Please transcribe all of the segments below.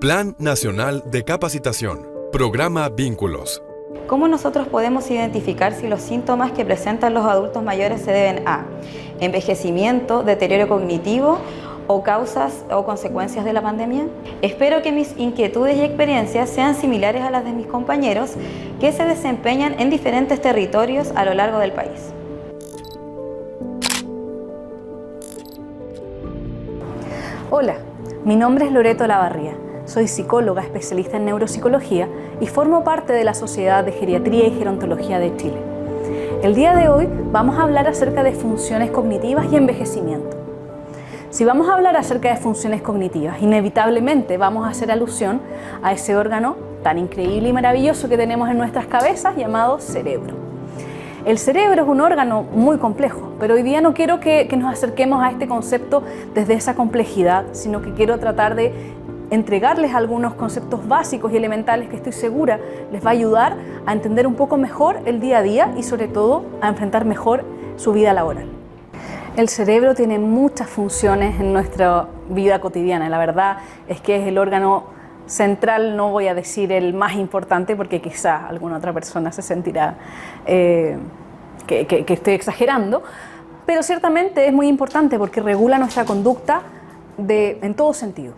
Plan Nacional de Capacitación. Programa Vínculos. ¿Cómo nosotros podemos identificar si los síntomas que presentan los adultos mayores se deben a envejecimiento, deterioro cognitivo o causas o consecuencias de la pandemia? Espero que mis inquietudes y experiencias sean similares a las de mis compañeros que se desempeñan en diferentes territorios a lo largo del país. Hola, mi nombre es Loreto Lavarría. Soy psicóloga especialista en neuropsicología y formo parte de la Sociedad de Geriatría y Gerontología de Chile. El día de hoy vamos a hablar acerca de funciones cognitivas y envejecimiento. Si vamos a hablar acerca de funciones cognitivas, inevitablemente vamos a hacer alusión a ese órgano tan increíble y maravilloso que tenemos en nuestras cabezas llamado cerebro. El cerebro es un órgano muy complejo, pero hoy día no quiero que nos acerquemos a este concepto desde esa complejidad, sino que quiero tratar de entregarles algunos conceptos básicos y elementales que estoy segura les va a ayudar a entender un poco mejor el día a día y sobre todo a enfrentar mejor su vida laboral. El cerebro tiene muchas funciones en nuestra vida cotidiana. La verdad es que es el órgano central, no voy a decir el más importante porque quizá alguna otra persona se sentirá que estoy exagerando, pero ciertamente es muy importante porque regula nuestra conducta en todo sentido.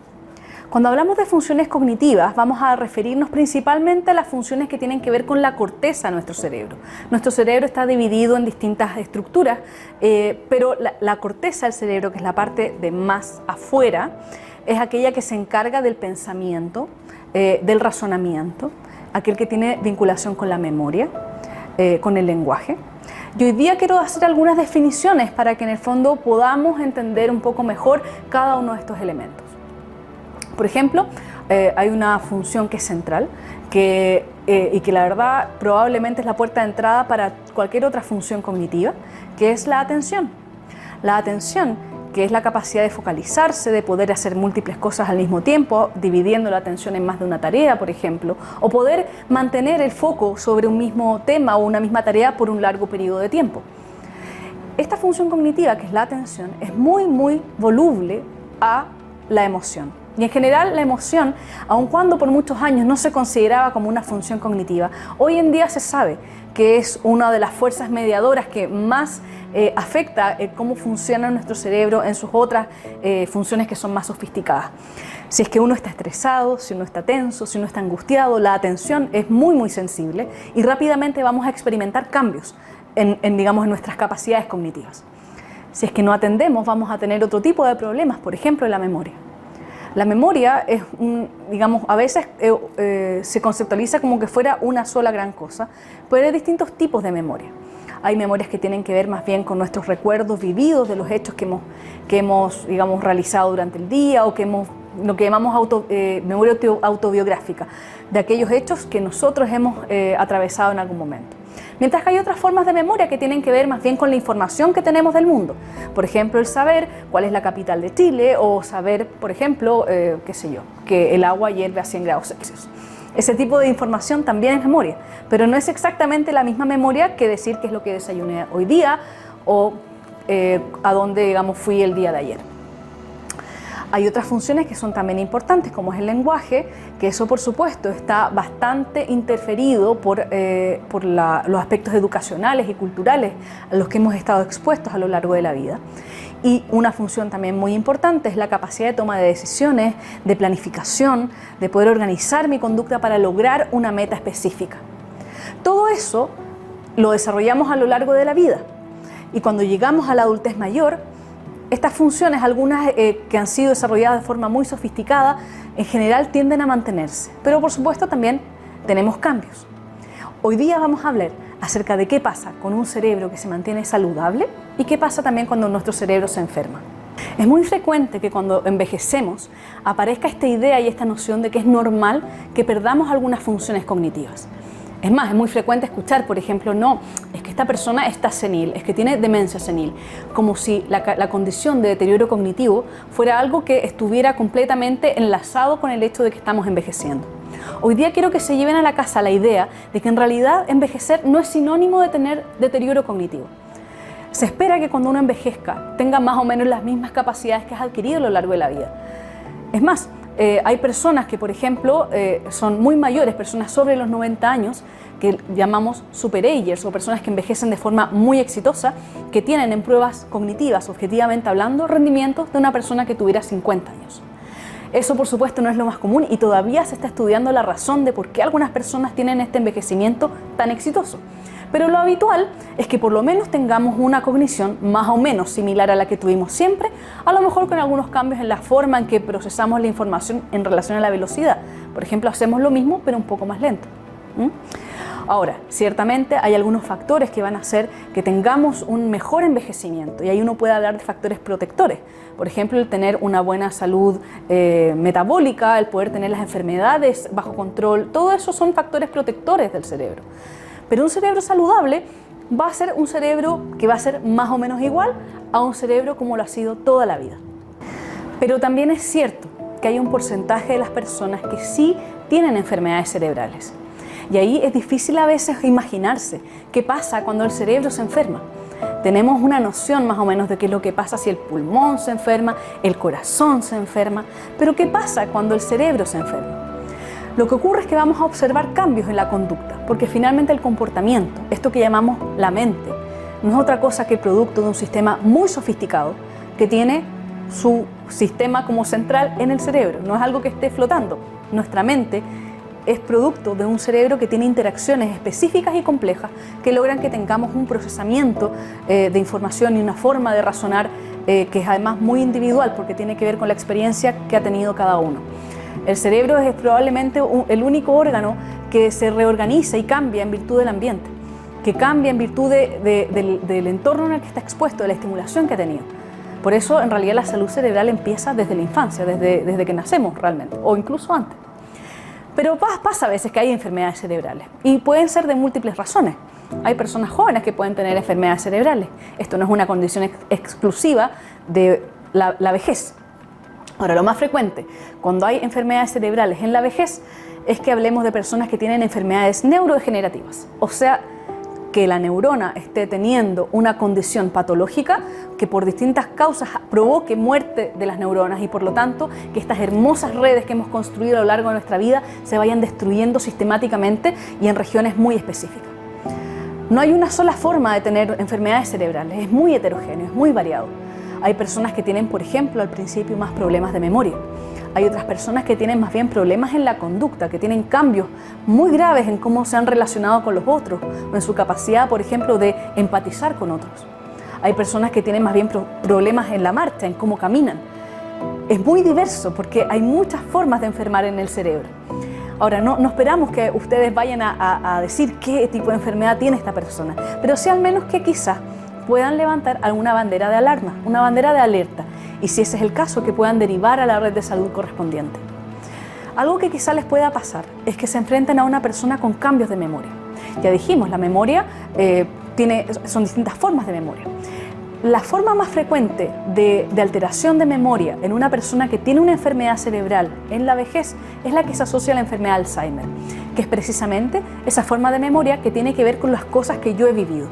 Cuando hablamos de funciones cognitivas, vamos a referirnos principalmente a las funciones que tienen que ver con la corteza de nuestro cerebro. Nuestro cerebro está dividido en distintas estructuras, pero la corteza del cerebro, que es la parte de más afuera, es aquella que se encarga del pensamiento, del razonamiento, aquel que tiene vinculación con la memoria, con el lenguaje. Y hoy día quiero hacer algunas definiciones para que en el fondo podamos entender un poco mejor cada uno de estos elementos. Por ejemplo, hay una función que es central y que la verdad probablemente es la puerta de entrada para cualquier otra función cognitiva, que es la atención. La atención, que es la capacidad de focalizarse, de poder hacer múltiples cosas al mismo tiempo, dividiendo la atención en más de una tarea, por ejemplo, o poder mantener el foco sobre un mismo tema o una misma tarea por un largo periodo de tiempo. Esta función cognitiva, que es la atención, es muy voluble a la emoción. Y en general la emoción, aun cuando por muchos años no se consideraba como una función cognitiva, hoy en día se sabe que es una de las fuerzas mediadoras que más afecta cómo funciona nuestro cerebro en sus otras funciones que son más sofisticadas. Si es que uno está estresado, si uno está tenso, si uno está angustiado, la atención es muy sensible y rápidamente vamos a experimentar cambios digamos, en nuestras capacidades cognitivas. Si es que no atendemos, vamos a tener otro tipo de problemas, por ejemplo, en la memoria. La memoria es, digamos, a veces se conceptualiza como que fuera una sola gran cosa, pero hay distintos tipos de memoria. Hay memorias que tienen que ver más bien con nuestros recuerdos vividos de los hechos que hemos digamos, realizado durante el día o lo que llamamos memoria autobiográfica, de aquellos hechos que nosotros hemos atravesado en algún momento. Mientras que hay otras formas de memoria que tienen que ver más bien con la información que tenemos del mundo. Por ejemplo, el saber cuál es la capital de Chile o saber, por ejemplo, qué sé yo, que el agua hierve a 100 grados Celsius. Ese tipo de información también es memoria, pero no es exactamente la misma memoria que decir qué es lo que desayuné hoy día o a dónde, digamos, fui el día de ayer. Hay otras funciones que son también importantes, como es el lenguaje, que eso por supuesto está bastante interferido por los aspectos educacionales y culturales a los que hemos estado expuestos a lo largo de la vida. Y una función también muy importante es la capacidad de toma de decisiones, de planificación, de poder organizar mi conducta para lograr una meta específica. Todo eso lo desarrollamos a lo largo de la vida y cuando llegamos a la adultez mayor, estas funciones, algunas que han sido desarrolladas de forma muy sofisticada, en general tienden a mantenerse, pero por supuesto también tenemos cambios. Hoy día vamos a hablar acerca de qué pasa con un cerebro que se mantiene saludable y qué pasa también cuando nuestro cerebro se enferma. Es muy frecuente que cuando envejecemos aparezca esta idea y esta noción de que es normal que perdamos algunas funciones cognitivas. Es más, es muy frecuente escuchar, por ejemplo, no, es que esta persona está senil, es que tiene demencia senil, como si la condición de deterioro cognitivo fuera algo que estuviera completamente enlazado con el hecho de que estamos envejeciendo. Hoy día quiero que se lleven a la casa la idea de que en realidad envejecer no es sinónimo de tener deterioro cognitivo. Se espera que cuando uno envejezca tenga más o menos las mismas capacidades que has adquirido a lo largo de la vida. Es más, hay personas que, por ejemplo, son muy mayores, personas sobre los 90 años, que llamamos superagers o personas que envejecen de forma muy exitosa, que tienen en pruebas cognitivas, objetivamente hablando, rendimientos de una persona que tuviera 50 años. Eso, por supuesto, no es lo más común y todavía se está estudiando la razón de por qué algunas personas tienen este envejecimiento tan exitoso. Pero lo habitual es que por lo menos tengamos una cognición más o menos similar a la que tuvimos siempre, a lo mejor con algunos cambios en la forma en que procesamos la información en relación a la velocidad. Por ejemplo, hacemos lo mismo pero un poco más lento. Ahora, ciertamente hay algunos factores que van a hacer que tengamos un mejor envejecimiento y ahí uno puede hablar de factores protectores. Por ejemplo, el tener una buena salud metabólica, el poder tener las enfermedades bajo control, todo eso son factores protectores del cerebro. Pero un cerebro saludable va a ser un cerebro que va a ser más o menos igual a un cerebro como lo ha sido toda la vida. Pero también es cierto que hay un porcentaje de las personas que sí tienen enfermedades cerebrales. Y ahí es difícil a veces imaginarse qué pasa cuando el cerebro se enferma. Tenemos una noción más o menos de qué es lo que pasa si el pulmón se enferma, el corazón se enferma, pero ¿qué pasa cuando el cerebro se enferma? Lo que ocurre es que vamos a observar cambios en la conducta, porque finalmente el comportamiento, esto que llamamos la mente, no es otra cosa que el producto de un sistema muy sofisticado que tiene su sistema como central en el cerebro, no es algo que esté flotando. Nuestra mente es producto de un cerebro que tiene interacciones específicas y complejas que logran que tengamos un procesamiento de información y una forma de razonar que es además muy individual porque tiene que ver con la experiencia que ha tenido cada uno. El cerebro es probablemente el único órgano que se reorganiza y cambia en virtud del ambiente, que cambia en virtud del entorno en el que está expuesto, de la estimulación que ha tenido. Por eso, en realidad, la salud cerebral empieza desde la infancia, desde que nacemos realmente, o incluso antes. Pero pasa a veces que hay enfermedades cerebrales y pueden ser de múltiples razones. Hay personas jóvenes que pueden tener enfermedades cerebrales. Esto no es una condición exclusiva de la vejez. Ahora, lo más frecuente cuando hay enfermedades cerebrales en la vejez es que hablemos de personas que tienen enfermedades neurodegenerativas, o sea, que la neurona esté teniendo una condición patológica que por distintas causas provoque muerte de las neuronas y por lo tanto que estas hermosas redes que hemos construido a lo largo de nuestra vida se vayan destruyendo sistemáticamente y en regiones muy específicas. No hay una sola forma de tener enfermedades cerebrales, es muy heterogéneo, es muy variado. Hay personas que tienen, por ejemplo, al principio más problemas de memoria. Hay otras personas que tienen más bien problemas en la conducta, que tienen cambios muy graves en cómo se han relacionado con los otros o en su capacidad, por ejemplo, de empatizar con otros. Hay personas que tienen más bien problemas en la marcha, en cómo caminan. Es muy diverso porque hay muchas formas de enfermar en el cerebro. Ahora, no esperamos que ustedes vayan a decir qué tipo de enfermedad tiene esta persona, pero sí al menos que quizás puedan levantar alguna bandera de alarma, una bandera de alerta, y si ese es el caso, que puedan derivar a la red de salud correspondiente. Algo que quizá les pueda pasar es que se enfrenten a una persona con cambios de memoria. Ya dijimos, la memoria son distintas formas de memoria. La forma más frecuente de alteración de memoria en una persona que tiene una enfermedad cerebral en la vejez es la que se asocia a la enfermedad de Alzheimer, que es precisamente esa forma de memoria que tiene que ver con las cosas que yo he vivido.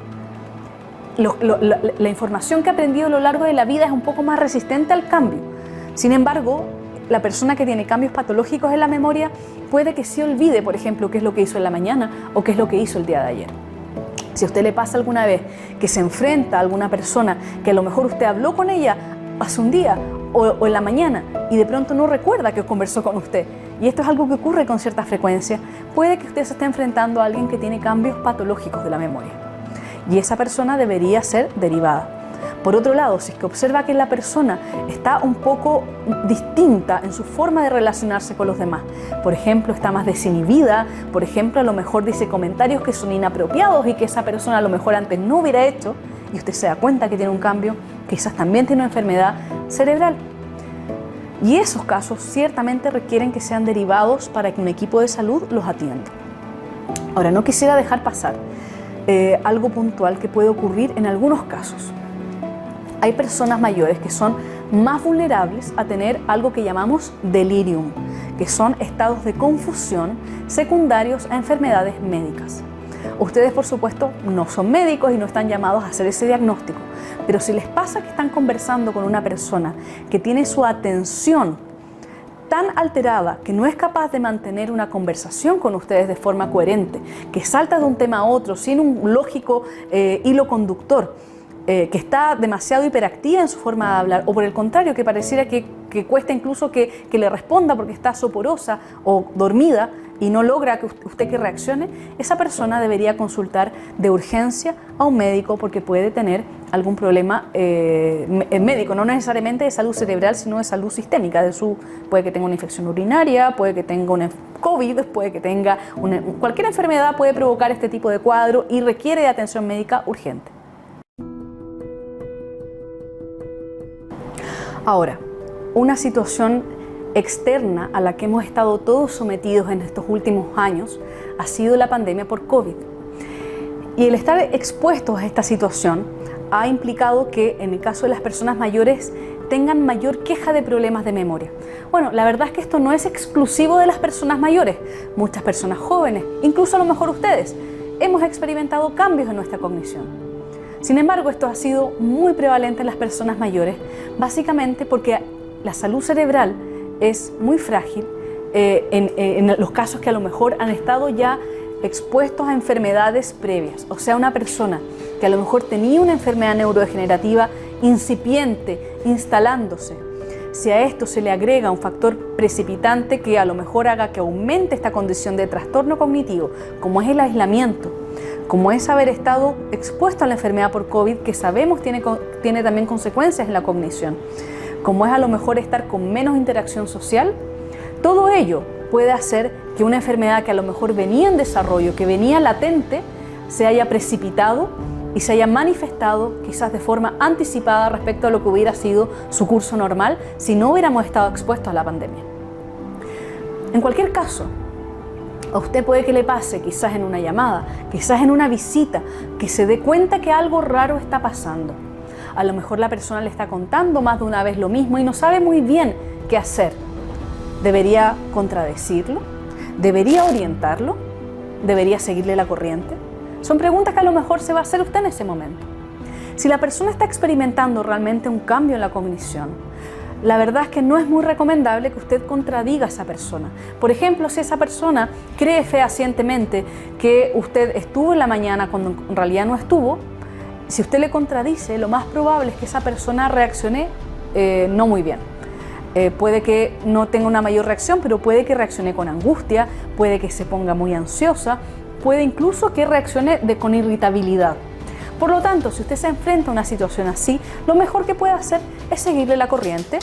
La información que he aprendido a lo largo de la vida es un poco más resistente al cambio. Sin embargo, la persona que tiene cambios patológicos en la memoria puede que sí olvide, por ejemplo, qué es lo que hizo en la mañana o qué es lo que hizo el día de ayer. Si a usted le pasa alguna vez que se enfrenta a alguna persona que a lo mejor usted habló con ella hace un día o en la mañana y de pronto no recuerda que conversó con usted, y esto es algo que ocurre con cierta frecuencia, puede que usted se esté enfrentando a alguien que tiene cambios patológicos de la memoria. Y esa persona debería ser derivada. Por otro lado, si es que observa que la persona está un poco distinta en su forma de relacionarse con los demás, por ejemplo, está más desinhibida, por ejemplo, a lo mejor dice comentarios que son inapropiados y que esa persona a lo mejor antes no hubiera hecho, y usted se da cuenta que tiene un cambio, quizás también tiene una enfermedad cerebral. Y esos casos ciertamente requieren que sean derivados para que un equipo de salud los atienda. Ahora, no quisiera dejar pasar algo puntual que puede ocurrir en algunos casos. Hay personas mayores que son más vulnerables a tener algo que llamamos delirium, que son estados de confusión secundarios a enfermedades médicas. Ustedes, por supuesto, no son médicos y no están llamados a hacer ese diagnóstico, pero si les pasa que están conversando con una persona que tiene su atención tan alterada que no es capaz de mantener una conversación con ustedes de forma coherente, que salta de un tema a otro sin un lógico hilo conductor, que está demasiado hiperactiva en su forma de hablar, o por el contrario, que pareciera que cuesta incluso que le responda porque está soporosa o dormida y no logra que usted que reaccione, esa persona debería consultar de urgencia a un médico porque puede tener algún problema médico, no necesariamente de salud cerebral, sino de salud sistémica, puede que tenga una infección urinaria, puede que tenga una COVID, puede que tenga cualquier enfermedad puede provocar este tipo de cuadro y requiere de atención médica urgente. Ahora, una situación externa a la que hemos estado todos sometidos en estos últimos años ha sido la pandemia por COVID. Y el estar expuestos a esta situación ha implicado que en el caso de las personas mayores tengan mayor queja de problemas de memoria. Bueno, la verdad es que esto no es exclusivo de las personas mayores. Muchas personas jóvenes, incluso a lo mejor ustedes, hemos experimentado cambios en nuestra cognición. Sin embargo, esto ha sido muy prevalente en las personas mayores, básicamente porque la salud cerebral es muy frágil en los casos que a lo mejor han estado ya expuestos a enfermedades previas. O sea, una persona que a lo mejor tenía una enfermedad neurodegenerativa incipiente, instalándose. Si a esto se le agrega un factor precipitante que a lo mejor haga que aumente esta condición de trastorno cognitivo, como es el aislamiento, como es haber estado expuesto a la enfermedad por COVID, que sabemos tiene también consecuencias en la cognición, como es a lo mejor estar con menos interacción social, todo ello puede hacer que una enfermedad que a lo mejor venía en desarrollo, que venía latente, se haya precipitado y se haya manifestado quizás de forma anticipada respecto a lo que hubiera sido su curso normal si no hubiéramos estado expuestos a la pandemia. En cualquier caso, a usted puede que le pase, quizás en una llamada, quizás en una visita, que se dé cuenta que algo raro está pasando. A lo mejor la persona le está contando más de una vez lo mismo y no sabe muy bien qué hacer. ¿Debería contradecirlo? ¿Debería orientarlo? ¿Debería seguirle la corriente? Son preguntas que a lo mejor se va a hacer usted en ese momento. Si la persona está experimentando realmente un cambio en la cognición, la verdad es que no es muy recomendable que usted contradiga a esa persona. Por ejemplo, si esa persona cree fehacientemente que usted estuvo en la mañana cuando en realidad no estuvo, si usted le contradice, lo más probable es que esa persona reaccione no muy bien. Puede que no tenga una mayor reacción, pero puede que reaccione con angustia, puede que se ponga muy ansiosa, puede incluso que reaccione con irritabilidad. Por lo tanto, si usted se enfrenta a una situación así, lo mejor que puede hacer es seguirle la corriente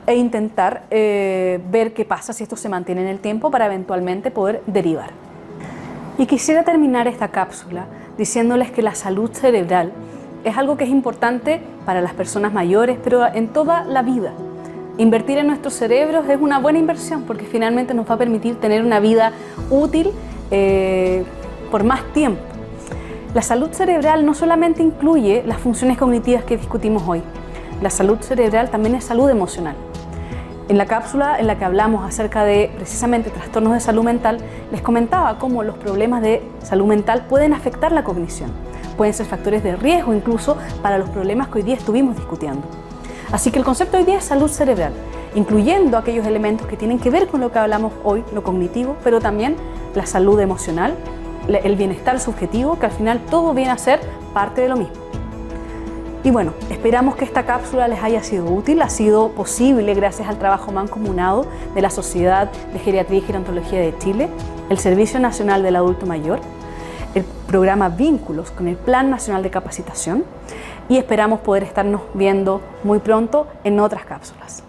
e intentar ver qué pasa si esto se mantiene en el tiempo para eventualmente poder derivar. Y quisiera terminar esta cápsula diciéndoles que la salud cerebral es algo que es importante para las personas mayores, pero en toda la vida. Invertir en nuestros cerebros es una buena inversión porque finalmente nos va a permitir tener una vida útil por más tiempo. La salud cerebral no solamente incluye las funciones cognitivas que discutimos hoy, la salud cerebral también es salud emocional. En la cápsula en la que hablamos acerca de precisamente trastornos de salud mental, les comentaba cómo los problemas de salud mental pueden afectar la cognición, pueden ser factores de riesgo incluso para los problemas que hoy día estuvimos discutiendo. Así que el concepto hoy día es salud cerebral, incluyendo aquellos elementos que tienen que ver con lo que hablamos hoy, lo cognitivo, pero también la salud emocional, el bienestar subjetivo, que al final todo viene a ser parte de lo mismo. Y bueno, esperamos que esta cápsula les haya sido útil, ha sido posible gracias al trabajo mancomunado de la Sociedad de Geriatría y Gerontología de Chile, el Servicio Nacional del Adulto Mayor, el programa Vínculos con el Plan Nacional de Capacitación y esperamos poder estarnos viendo muy pronto en otras cápsulas.